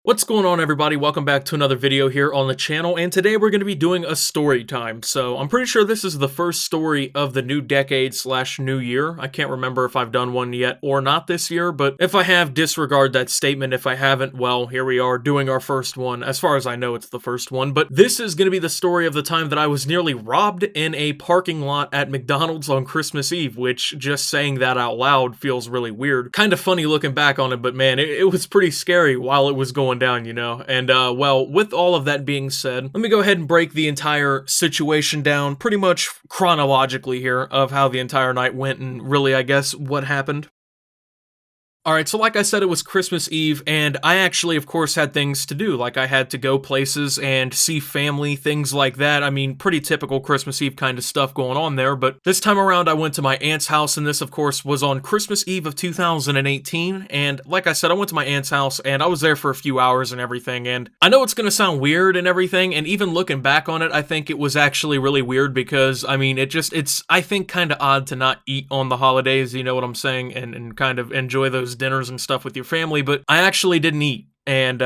What's going on, everybody? Welcome back to another video here on the channel, and today we're going to be doing a story time. So I'm pretty sure this is the first story of the new decade slash new year. I can't remember if I've done one yet or not this year, but if I have, disregard that statement. If I haven't, well, here we are doing our first one. As far as I know, it's the first one, but this is going to be the story of the time that I was nearly robbed in a parking lot at McDonald's on Christmas Eve, which just saying that out loud feels really weird. Kind of funny looking back on it, but man, it was pretty scary while it was going down, you know? And, well, with all of that being said, let me go ahead and break the entire situation down pretty much chronologically here of how the entire night went and really, I guess, what happened. Alright, so like I said, it was Christmas Eve, and I actually, of course, had things to do. Like, I had to go places and see family, things like that. I mean, pretty typical Christmas Eve kind of stuff going on there, but this time around, I went to my aunt's house, and this, of course, was on Christmas Eve of 2018, and like I said, I went to my aunt's house, and I was there for a few hours and everything, and I know it's gonna sound weird and everything, and even looking back on it, I think it was actually really weird because, I mean, it's, I think, kind of odd to not eat on the holidays, you know what I'm saying, and kind of enjoy those dinners and stuff with your family, but I actually didn't eat. And,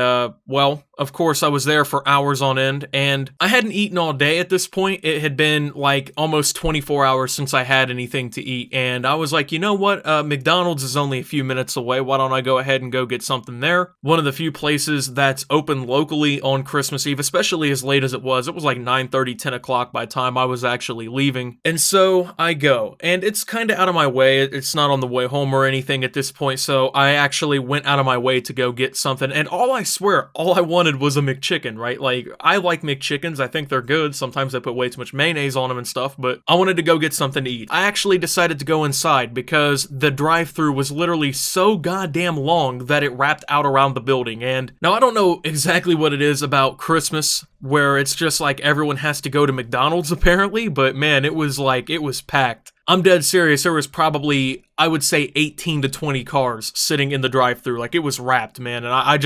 well, of course, I was there for hours on end, and I hadn't eaten all day at this point. It had been, like, almost 24 hours since I had anything to eat, and I was like, you know what, McDonald's is only a few minutes away. Why don't I go ahead and go get something there? One of the few places that's open locally on Christmas Eve, especially as late as it was. It was like 9:30, 10 o'clock by the time I was actually leaving, and so I go, and it's kind of out of my way. It's not on the way home or anything at this point, so I actually went out of my way to go get something, and all I wanted was a McChicken, right? Like, I like McChickens. I think they're good. Sometimes I put way too much mayonnaise on them and stuff, but I wanted to go get something to eat. I actually decided to go inside because the drive-thru was literally so goddamn long that it wrapped out around the building. And now I don't know exactly what it is about Christmas where it's just like everyone has to go to McDonald's apparently, but man, it was packed. I'm dead serious. There was probably, I would say, 18 to 20 cars sitting in the drive-thru. Like, it was wrapped, man, and I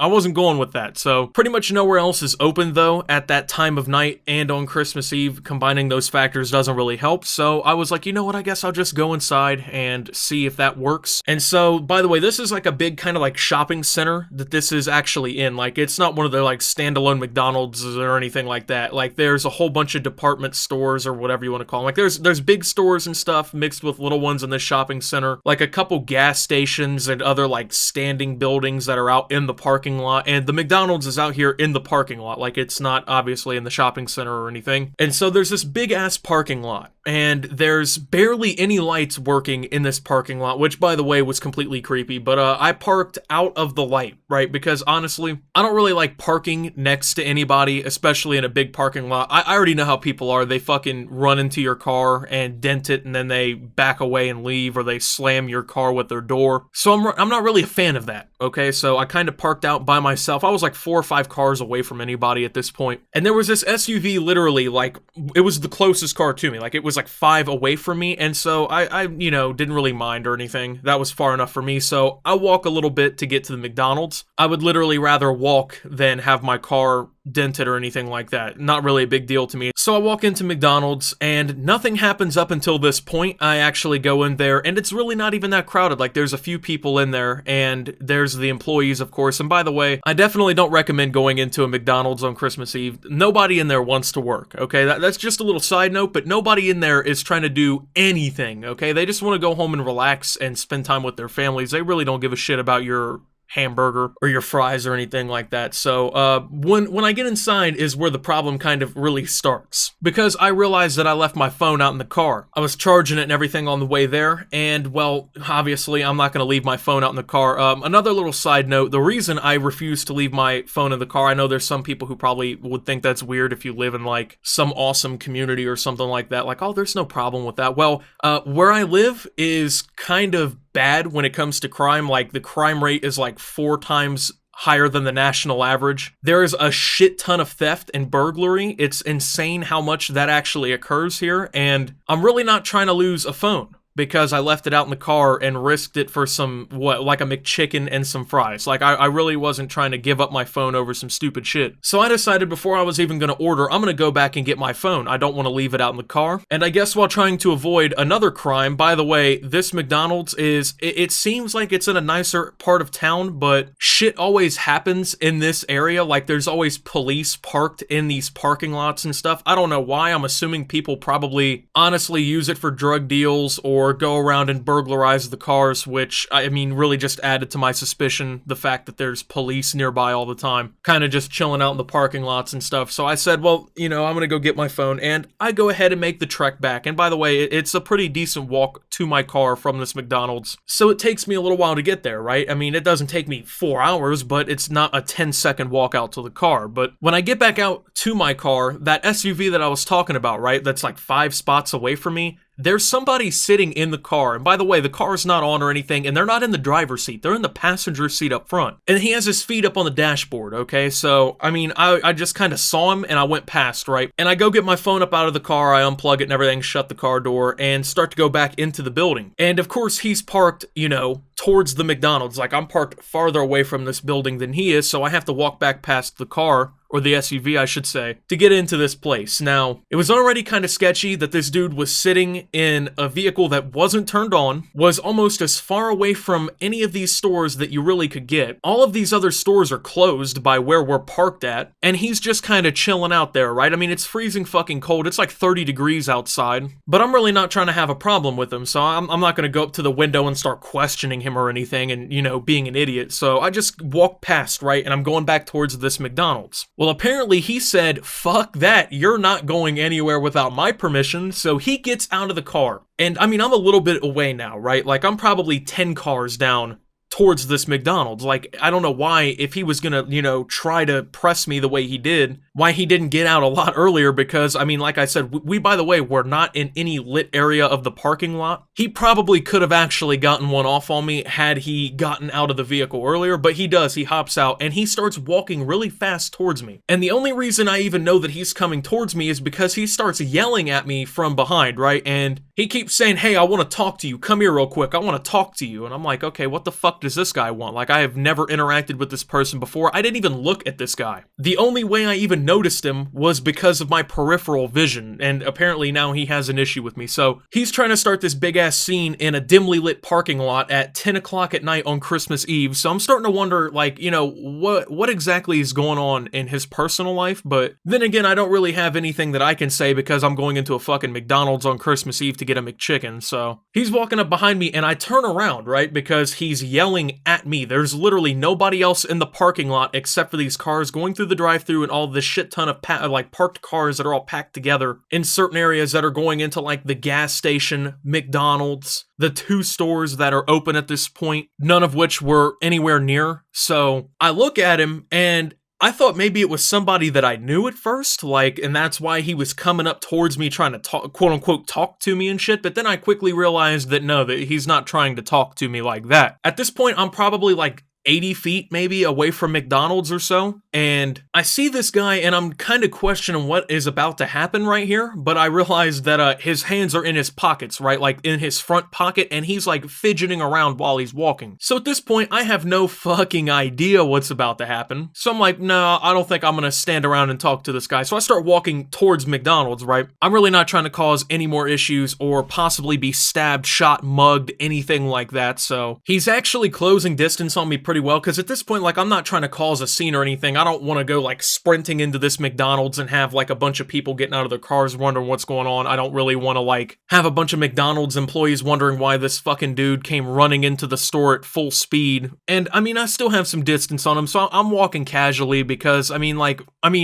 wasn't going with that. So pretty much nowhere else is open though at that time of night and on Christmas Eve. Combining those factors doesn't really help. So I was like, you know what, I guess I'll just go inside and see if that works. And so, by the way, this is like a big kind of like shopping center that this is actually in. Like, it's not one of the like standalone McDonald's or anything like that. Like, there's a whole bunch of department stores or whatever you want to call them. Like, there's big stores and stuff mixed with little ones in this shopping center, like a couple gas stations and other like standing buildings that are out in the parking lot, and the McDonald's is out here in the parking lot. Like, it's not obviously in the shopping center or anything. And so there's this big ass parking lot, and there's barely any lights working in this parking lot, which, by the way, was completely creepy. But I parked out of the light, right? Because honestly, I don't really like parking next to anybody, especially in a big parking lot. I already know how people are. They fucking run into your car and dent it, and then they back away and leave, or they slam your car with their door. So I'm not really a fan of that, okay? So I kind of parked out by myself. I was like 4 or 5 cars away from anybody at this point. And there was this SUV literally, like, it was the closest car to me. Like, it was like 5 away from me, and so I you know, didn't really mind or anything. That was far enough for me, so I walk a little bit to get to the McDonald's. I would literally rather walk than have my car dented or anything like that. Not really a big deal to me. So I walk into McDonald's and nothing happens up until this point. I actually go in there and it's really not even that crowded. Like, there's a few people in there and there's the employees, of course. And by the way, I definitely don't recommend going into a McDonald's on Christmas Eve. Nobody in there wants to work, okay? That's just a little side note, but nobody in there is trying to do anything, okay? They just want to go home and relax and spend time with their families. They really don't give a shit about your hamburger or your fries or anything like that. So when I get inside is where the problem kind of really starts, because I realized that I left my phone out in the car. I was charging it and everything on the way there, and well, obviously I'm not going to leave my phone out in the car. Another little side note, the reason I refuse to leave my phone in the car, I know there's some people who probably would think that's weird if you live in like some awesome community or something like that, like, oh, there's no problem with that. Well, where I live is kind of bad when it comes to crime. Like, the crime rate is like 4 times higher than the national average. There is a shit ton of theft and burglary. It's insane how much that actually occurs here, and I'm really not trying to lose a phone. because I left it out in the car and risked it for some, like a McChicken and some fries. Like, I really wasn't trying to give up my phone over some stupid shit. So I decided before I was even going to order, I'm going to go back and get my phone. I don't want to leave it out in the car. And I guess while trying to avoid another crime, by the way, this McDonald's is, it seems like it's in a nicer part of town, but shit always happens in this area. Like, there's always police parked in these parking lots and stuff. I don't know why. I'm assuming people probably honestly use it for drug deals or go around and burglarize the cars, which, I mean, really just added to my suspicion, the fact that there's police nearby all the time, kind of just chilling out in the parking lots and stuff. So I said, well, you know, I'm gonna go get my phone, and I go ahead and make the trek back. And by the way, it's a pretty decent walk to my car from this McDonald's, so it takes me a little while to get there, right? I mean, it doesn't take me 4 hours, but it's not a 10-second walk out to the car. But when I get back out to my car, that SUV that I was talking about, right, that's like 5 spots away from me, there's somebody sitting in the car. And by the way, the car's not on or anything, and they're not in the driver's seat. They're in the passenger seat up front. And he has his feet up on the dashboard, okay? So, I mean, I just kind of saw him, and I went past, right? And I go get my phone up out of the car, I unplug it and everything, shut the car door, and start to go back into the building. And of course, he's parked, you know, towards the McDonald's. Like, I'm parked farther away from this building than he is, so I have to walk back past the car, or the SUV, I should say, to get into this place. Now, it was already kind of sketchy that this dude was sitting in a vehicle that wasn't turned on, was almost as far away from any of these stores that you really could get. All of these other stores are closed by where we're parked at, and he's just kind of chilling out there, right? I mean, it's freezing fucking cold. It's like 30 degrees outside, but I'm really not trying to have a problem with him, so I'm not going to go up to the window and start questioning him or anything and, you know, being an idiot. So I just walk past, right? And I'm going back towards this McDonald's. Well, apparently he said, fuck that, you're not going anywhere without my permission, so he gets out of the car. And I mean, I'm a little bit away now, right? Like, I'm probably 10 cars down towards this McDonald's. Like, I don't know why, if he was gonna, you know, try to press me the way he did, why he didn't get out a lot earlier, because, I mean, like I said, we, by the way, were not in any lit area of the parking lot. He probably could have actually gotten one off on me had he gotten out of the vehicle earlier, but he does. He hops out, and he starts walking really fast towards me. And the only reason I even know that he's coming towards me is because he starts yelling at me from behind, right? And he keeps saying, hey, I want to talk to you. Come here real quick. I want to talk to you. And I'm like, okay, what the fuck does this guy want? Like, I have never interacted with this person before. I didn't even look at this guy. The only way I even noticed him was because of my peripheral vision, and apparently now he has an issue with me. So he's trying to start this big ass scene in a dimly lit parking lot at 10 o'clock at night on Christmas Eve. So I'm starting to wonder, like, you know, what exactly is going on in his personal life. But then again, I don't really have anything that I can say because I'm going into a fucking McDonald's on Christmas Eve to get a McChicken. So he's walking up behind me, and I turn around, right, because he's yelling at me. There's literally nobody else in the parking lot except for these cars going through the drive-thru and all this shit ton of like parked cars that are all packed together in certain areas that are going into like the gas station, McDonald's, the 2 stores that are open at this point, none of which were anywhere near. So I look at him, and I thought maybe it was somebody that I knew at first, like, and that's why he was coming up towards me trying to talk, quote unquote, talk to me and shit. But then I quickly realized that no, that he's not trying to talk to me like that. At this point, I'm probably like 80 feet maybe away from McDonald's or so, and I see this guy, and I'm kind of questioning what is about to happen right here, but I realize that his hands are in his pockets, right, like in his front pocket, and he's like fidgeting around while he's walking. So at this point, I have no fucking idea what's about to happen, so I'm like, no, I don't think I'm gonna stand around and talk to this guy. So I start walking towards McDonald's, right? I'm really not trying to cause any more issues or possibly be stabbed, shot, mugged, anything like that. So he's actually closing distance on me pretty well, because at this point, like, I'm not trying to cause a scene or anything. I don't want to go like sprinting into this McDonald's and have like a bunch of people getting out of their cars wondering what's going on. I don't really want to like have a bunch of McDonald's employees wondering why this fucking dude came running into the store at full speed. And I mean, I still have some distance on him, so I'm walking casually because I mean,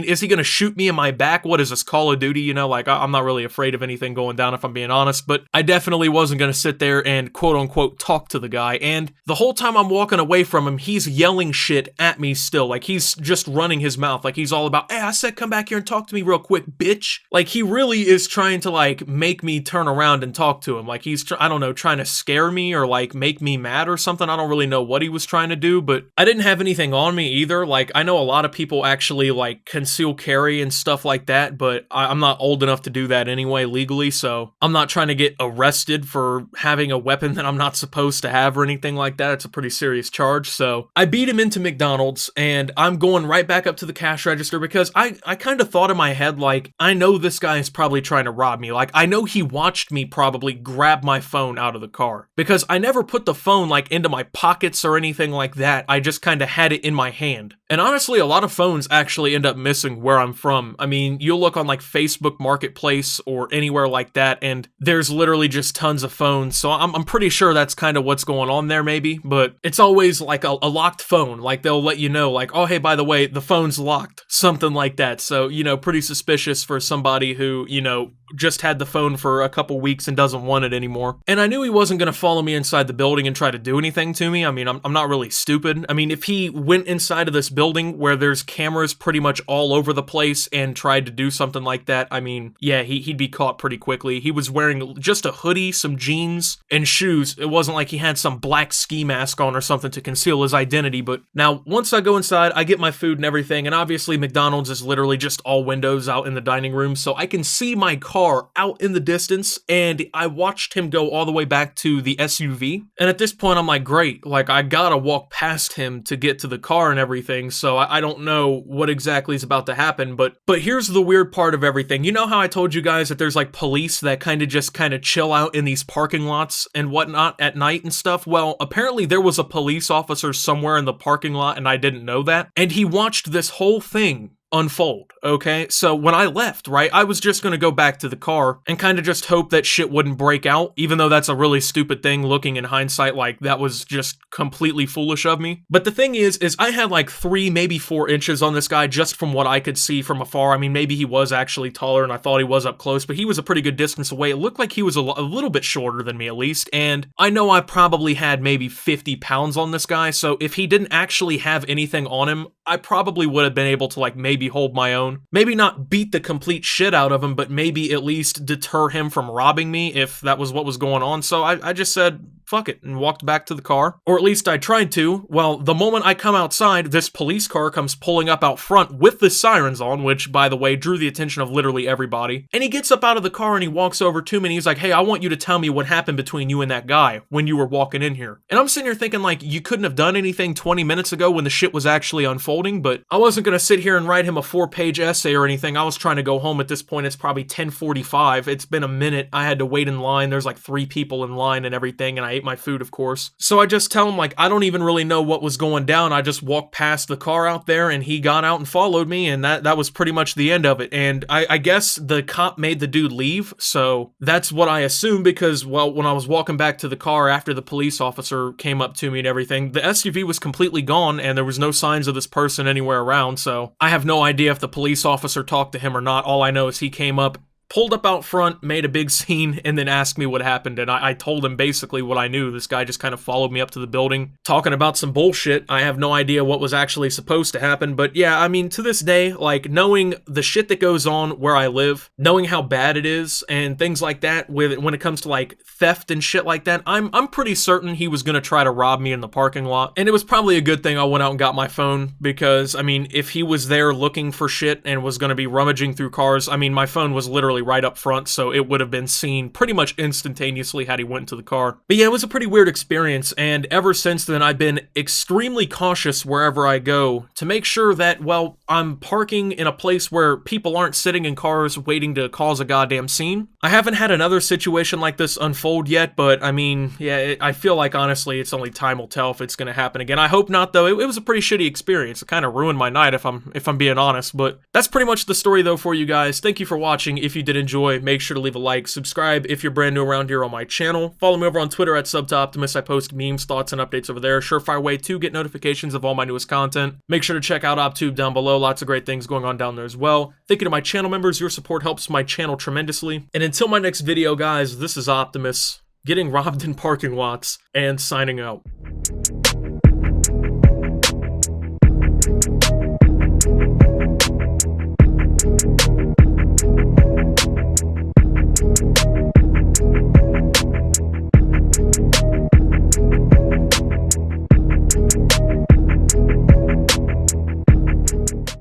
is he gonna shoot me in my back? What is this, Call of Duty? You know, like, I'm not really afraid of anything going down if I'm being honest, but I definitely wasn't gonna sit there and quote unquote talk to the guy. And the whole time I'm walking away from him, he's yelling shit at me still. Like, he's just running his mouth. Like, he's all about, hey, I said come back here and talk to me real quick, bitch. Like, he really is trying to, like, make me turn around and talk to him. Like, he's, I don't know, trying to scare me or, like, make me mad or something. I don't really know what he was trying to do, but I didn't have anything on me either. Like, I know a lot of people actually, like, conceal carry and stuff like that, but I'm not old enough to do that anyway legally, so I'm not trying to get arrested for having a weapon that I'm not supposed to have or anything like that. It's a pretty serious charge. So I beat him into McDonald's, and I'm going right back up to the cash register because I kind of thought in my head, like, I know this guy is probably trying to rob me. Like, I know he watched me probably grab my phone out of the car because I never put the phone, like, into my pockets or anything like that. I just kind of had it in my hand. And honestly, a lot of phones actually end up missing where I'm from. I mean, you'll look on, like, Facebook Marketplace or anywhere like that, and there's literally just tons of phones. So I'm pretty sure that's kind of what's going on there, maybe. But it's always like a locked phone. Like, they'll let you know, like, oh, hey, by the way, the phone's locked. Something like that. So, you know, pretty suspicious for somebody who, you know, just had the phone for a couple weeks and doesn't want it anymore. And I knew he wasn't going to follow me inside the building and try to do anything to me. I mean, I'm not really stupid. I mean, if he went inside of this building where there's cameras pretty much all over the place and tried to do something like that, I mean, yeah, he'd be caught pretty quickly. He was wearing just a hoodie, some jeans, and shoes. It wasn't like he had some black ski mask on or something to conceal his identity. But now, once I go inside, I get my food and everything, and obviously McDonald's is literally just all windows out in the dining room, so I can see my car out in the distance, and I watched him go all the way back to the SUV. And at this point, I'm like, great, like, I gotta walk past him to get to the car and everything, so I don't know what exactly is about to happen, but here's the weird part of everything. You know how I told you guys that there's, like, police that kind of chill out in these parking lots and whatnot at night and stuff? Well, apparently there was a police officer somewhere in the parking lot, and I didn't know that, and he watched this whole thing unfold, okay? So when I left, right, I was just gonna go back to the car and kind of just hope that shit wouldn't break out, even though that's a really stupid thing looking in hindsight. Like, that was just completely foolish of me. But the thing is I had like 3, maybe 4 inches on this guy just from what I could see from afar. I mean, maybe he was actually taller and I thought he was up close, but he was a pretty good distance away. It looked like he was a little bit shorter than me at least, and I know I probably had maybe 50 pounds on this guy, so if he didn't actually have anything on him, I probably would have been able to, like, maybe hold my own. Maybe not beat the complete shit out of him, but maybe at least deter him from robbing me if that was what was going on. So I just said, fuck it, and walked back to the car. Or at least I tried to. Well, the moment I come outside, this police car comes pulling up out front with the sirens on, which, by the way, drew the attention of literally everybody. And he gets up out of the car and he walks over to me and he's like, hey, I want you to tell me what happened between you and that guy when you were walking in here. And I'm sitting here thinking, like, you couldn't have done anything 20 minutes ago when the shit was actually unfolding, but I wasn't gonna sit here and write him a 4-page essay or anything. I was trying to go home at this point. It's probably 10:45. It's been a minute. I had to wait in line. There's like 3 people in line and everything, and I ate my food, of course. So I just tell him, like, I don't even really know what was going down. I just walked past the car out there and he got out and followed me, and that was pretty much the end of it. And I guess the cop made the dude leave, so that's what I assume because, well, when I was walking back to the car after the police officer came up to me and everything, the SUV was completely gone and there was no signs of this person anywhere around, so I have no idea if the police officer talked to him or not. All I know is he came up, pulled up out front, made a big scene, and then asked me what happened, and I told him basically what I knew. This guy just kind of followed me up to the building, talking about some bullshit. I have no idea what was actually supposed to happen, but yeah, I mean, to this day, like, knowing the shit that goes on where I live, knowing how bad it is, and things like that, when it comes to, like, theft and shit like that, I'm pretty certain he was gonna try to rob me in the parking lot, and it was probably a good thing I went out and got my phone, because, I mean, if he was there looking for shit and was gonna be rummaging through cars, I mean, my phone was literally right up front, so it would have been seen pretty much instantaneously had he went into the car. But yeah, it was a pretty weird experience, and ever since then, I've been extremely cautious wherever I go to make sure that, well, I'm parking in a place where people aren't sitting in cars waiting to cause a goddamn scene. I haven't had another situation like this unfold yet, but I mean, yeah, I feel like, honestly, it's only time will tell if it's gonna happen again. I hope not, though. It was a pretty shitty experience. It kind of ruined my night, if I'm being honest, but that's pretty much the story, though, for you guys. Thank you for watching. If you did enjoy, make sure to leave a like, subscribe if you're brand new around here on my channel. Follow me over on Twitter at @SubToOptimus. I post memes, thoughts, and updates over there. Surefire way to get notifications of all my newest content. Make sure to check out OpTube down below. Lots of great things going on down there as well. Thank you to my channel members. Your support helps my channel tremendously. And until my next video, guys, this is Optimus, getting robbed in parking lots, and signing out.